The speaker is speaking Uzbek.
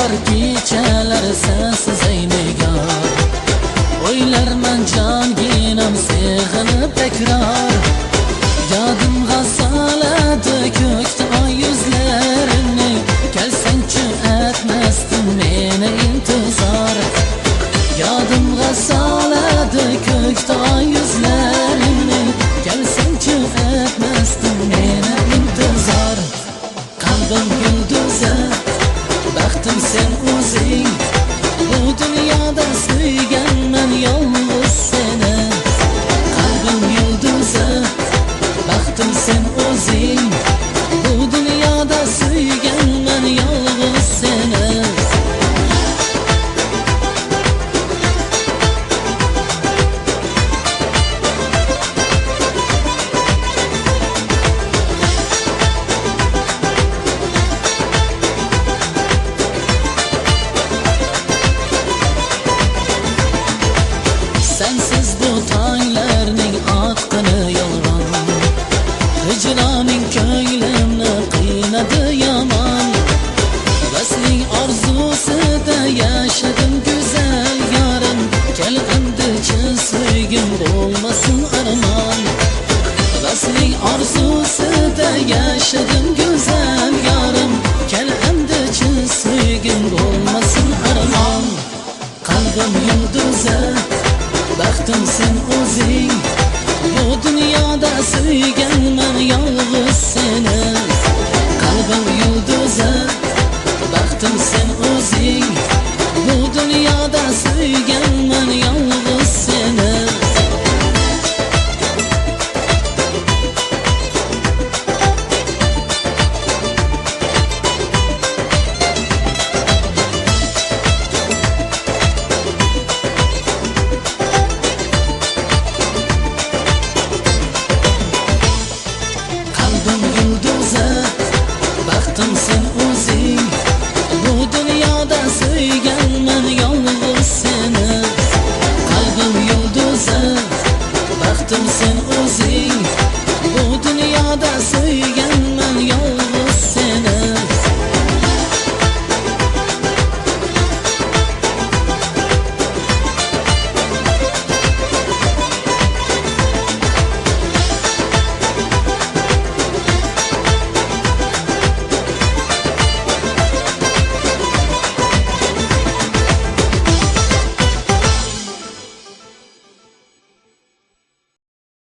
O'tar kechalar sensiz ey nigor, o'ylarman jonginam seg'inib takror. Yodimga soladi ko'kda oy yuzlarini, kelsangchi etmasdim meni intizor. Yodimga soladi ko'kda oy yuzlarini, kelsangchi etmasdim meni intizor. Qalbim yulduzi, baxtim sen o'zing, bu dunyoda suyganman yolg'iz seni. Qalbim yulduzi, baxtim sen o'zing, bu dunyoda suyganman yolg'iz seni. Sensiz bu tonglarning oqqini yolg'on, hijroning ko'nglimni qiynadi yomon. Vasling orzusida yashadim go'zal yorim, kel endi-chi sevgim bo'lmasin armon. Vasling orzusida yashadim go'zal yorim, kel endi-chi sevgim bo'lmasin armon. Qalbim